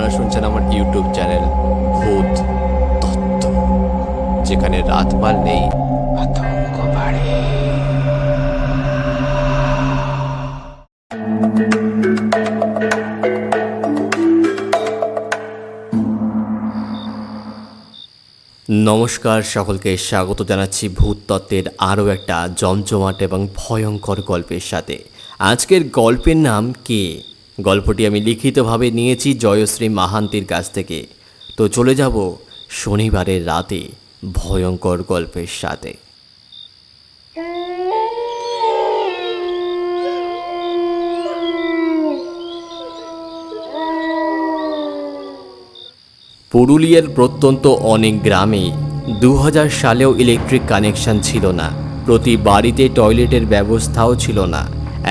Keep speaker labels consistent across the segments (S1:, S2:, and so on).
S1: আপনারা শুনছেন আমার ইউটিউব চ্যানেল ভূত তত্ত্ব, যেখানে রাতপাল নেই, আতঙ্ক বাড়ে। নমস্কার, সকলকে স্বাগত জানাচ্ছি ভূত তত্ত্বের আরও একটা জমজমাট এবং ভয়ঙ্কর গল্পের সাথে। আজকের গল্পের নাম কে। গল্পটি আমি লিখিতভাবে নিয়েছি জয়শ্রী মাহান্তির কাছ থেকে। তো চলে যাব শনিবারের রাতে ভয়ঙ্কর গল্পের সাথে। পুরুলিয়ার প্রত্যন্ত অনেক গ্রামে 2000 সালেও ইলেকট্রিক কানেকশন ছিল না, প্রতি বাড়িতে টয়লেটের ব্যবস্থাও ছিল না।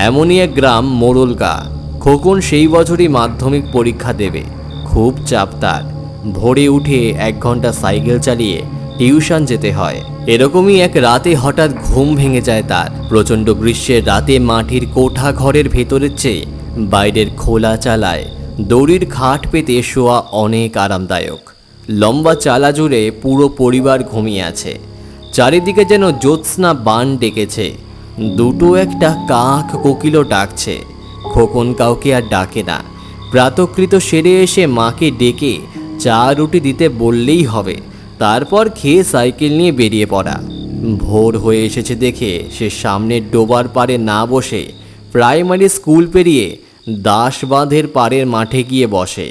S1: এমনই এক গ্রাম মোড়লগা। খোকন সেই বছরই মাধ্যমিক পরীক্ষা দেবে। খুব চাপ তার। ভোরে উঠে 1 ঘন্টা সাইকেল চালিয়ে টিউশন যেতে হয়। এরকমই এক রাতে হঠাৎ ঘুম ভেঙে যায় তার। প্রচণ্ড গ্রীষ্মের রাতে মাটির কোঠা ঘরের ভেতরের চেয়ে বাইরের খোলা চালায় দড়ির খাট পেতে শোয়া অনেক আরামদায়ক। লম্বা চালা জুড়ে পুরো পরিবার ঘুমিয়ে আছে। চারিদিকে যেন জ্যোৎস্না বান ডেকেছে। দুটো একটা কাক কোকিলও ডাকছে। খোকন কাউকে আর ডাকে না। প্রাতকৃত সেরে এসে মাকে ডেকে চা রুটি দিতে বললেই হবে, তারপর খেয়ে সাইকেল নিয়ে বেরিয়ে পড়া। ভোর হয়ে এসেছে দেখে সে সামনের ডোবার পারে না বসে প্রাইমারি স্কুল পেরিয়ে দাসবাঁধের পাড়ের মাঠে গিয়ে বসে।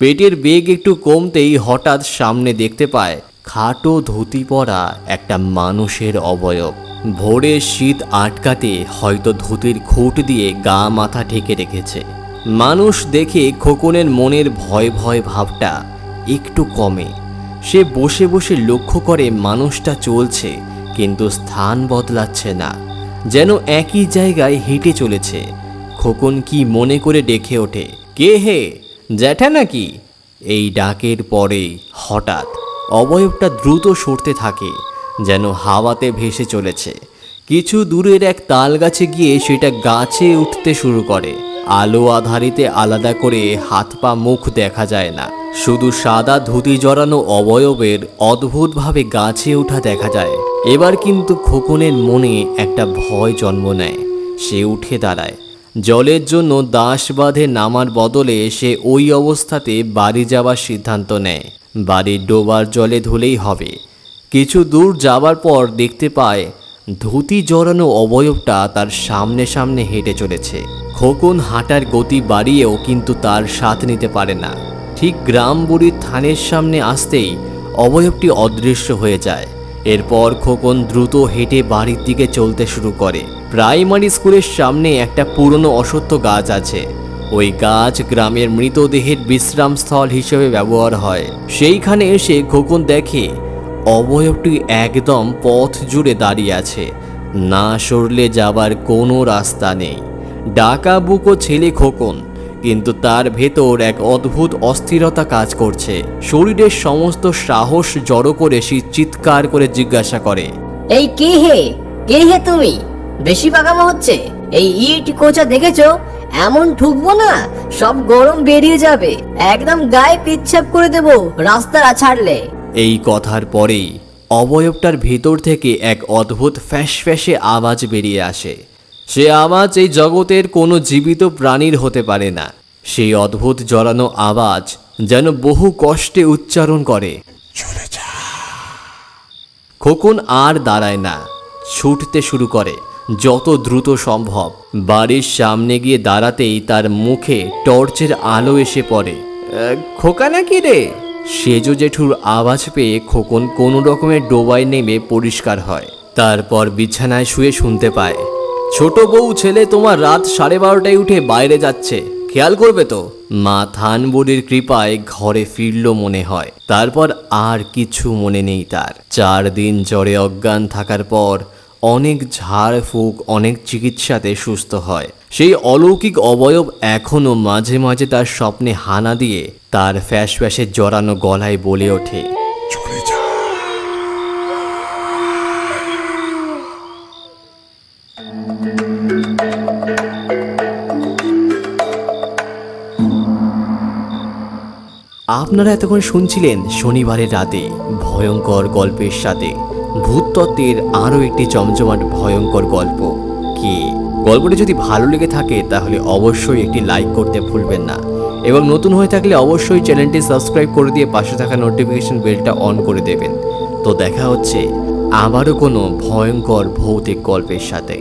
S1: পেটের বেগ একটু কমতেই হঠাৎ সামনে দেখতে পায় খাটো ধুতি পরা একটা মানুষের অবয়ব। ভোরের শীত আটকাতে হয়তো ধুতির খুঁট দিয়ে গা মাথা ঢেকে রেখেছে। মানুষ দেখে খোকনের মনের ভয় ভয় ভাবটা একটু কমে। সে বসে বসে লক্ষ্য করে মানুষটা চলছে, কিন্তু স্থান বদলাচ্ছে না, যেন একই জায়গায় হেঁটে চলেছে। খোকন কি মনে করে ডেকে ওঠে, কে হে, জ্যাঠা নাকি? এই ডাকের পরে হঠাৎ অবয়বটা দ্রুত সরতে থাকে, যেন হাওয়াতে ভেসে চলেছে। কিছু দূরের এক তাল গাছে গিয়ে সেটা গাছে উঠতে শুরু করে। আলো আধারিতে আলাদা করে হাত পা মুখ দেখা যায় না, শুধু সাদা ধুতি জড়ানো অবয়বের অদ্ভুতভাবে গাছে ওঠা দেখা যায়। এবার কিন্তু খোকনের মনে একটা ভয় জন্ম নেয়। সে উঠে দাঁড়ায়। জলের জন্য দাসবাঁধে নামার বদলে সে ওই অবস্থাতে বাড়ি যাওয়ার সিদ্ধান্ত নেয়। বাড়ির ডোবার জলে ধুলেই হবে। কিছু দূর যাবার পর দেখতে পায় ধুতি জড়ানো অবয়বটা তার সামনে সামনে হেঁটে চলেছে। খোকন হাঁটার গতি বাড়িয়েও কিন্তু তার সাথ নিতে পারে না। ঠিক গ্রাম বুড়ির থানের সামনে আসতেই অবয়বটি অদৃশ্য হয়ে যায়। এরপর খোকন দ্রুত হেঁটে বাড়ির দিকে চলতে শুরু করে। প্রাইমারি স্কুলের সামনে একটা পুরনো অশ্বত্থ গাছ আছে। ওই গাছ গ্রামের মৃতদেহের বিশ্রামস্থল হিসেবে ব্যবহার হয়। সেইখানে এসে খোকন দেখে অবয়বটি একদম পথ জুড়ে দাঁড়িয়ে আছে। না সরলে যাবার কোনো রাস্তা নেই। ডাকা বুকো ছেলে খোকন, কিন্তু তার ভেতর এক অদ্ভুত অস্থিরতা কাজ করছে। শরীরের সমস্ত সাহস জড়ো করে সে চিৎকার করে জিজ্ঞাসা করে,
S2: এই কে হে, কে হে তুমি? বেশি পাকামো হচ্ছে। এই ইট কোচা দেখেছো? এমন ঠুকবো না, সব গরম বেরিয়ে যাবে। একদম গায়ে পিচ্ছাপ করে দেবো রাস্তা ছাড়লে।
S1: এই কথার পরেই অবয়বটার ভেতর থেকে এক অদ্ভুত ফ্যাঁস ফ্যাঁসে আওয়াজ বেরিয়ে আসে। সে আওয়াজ এই জগতের কোনো জীবিত প্রাণীর হতে পারে না। সেই অদ্ভুত জড়ানো আওয়াজ যেন বহু কষ্টে উচ্চারণ করে, চলে যা। খোকন আর দাঁড়ায় না, ছুটতে শুরু করে যত দ্রুত সম্ভব। বাড়ির সামনে গিয়ে দাঁড়াতেই তার মুখে টর্চের আলো এসে পড়ে। খোকা নাকি রে? সেজো জেঠুর আওয়াজ পেয়ে খোকন কোনো রকমের ডোবায় নেমে পরিষ্কার হয়। তারপর বিছানায় শুয়ে শুনতে পায়, ছোট বউ ছেলে তোমার রাত 12:30টায় উঠে বাইরে যাচ্ছে, খেয়াল করবে তো। মা থানবুড়ির কৃপায় ঘরে ফিরল মনে হয়। তারপর আর কিছু মনে নেই তার। 4 দিন জ্বরে অজ্ঞান থাকার পর অনেক ঝাড় ফুঁক, অনেক চিকিৎসাতে সুস্থ হয়। সেই অলৌকিক অবয়ব এখনো মাঝে মাঝে তার স্বপ্নে হানা দিয়ে তার ফ্যাঁস ফ্যাঁসে জড়ানো গলায় বলে ওঠে, চলে যা। আপনারা এতক্ষণ শুনছিলেন শনিবারের রাতে ভয়ঙ্কর গল্পের সাথে ভূতত্ত্বের আরও একটি জমজমাট ভয়ঙ্কর গল্প। কি গল্পটি যদি ভালো লেগে থাকে তাহলে অবশ্যই একটি লাইক করতে ভুলবেন না, এবং নতুন হয়ে থাকলে অবশ্যই চ্যানেলটি সাবস্ক্রাইব করে দিয়ে পাশে থাকা নোটিফিকেশন বেলটা অন করে দেবেন। তো দেখা হচ্ছে আবারও কোনো ভয়ঙ্কর ভৌতিক গল্পের সাথে।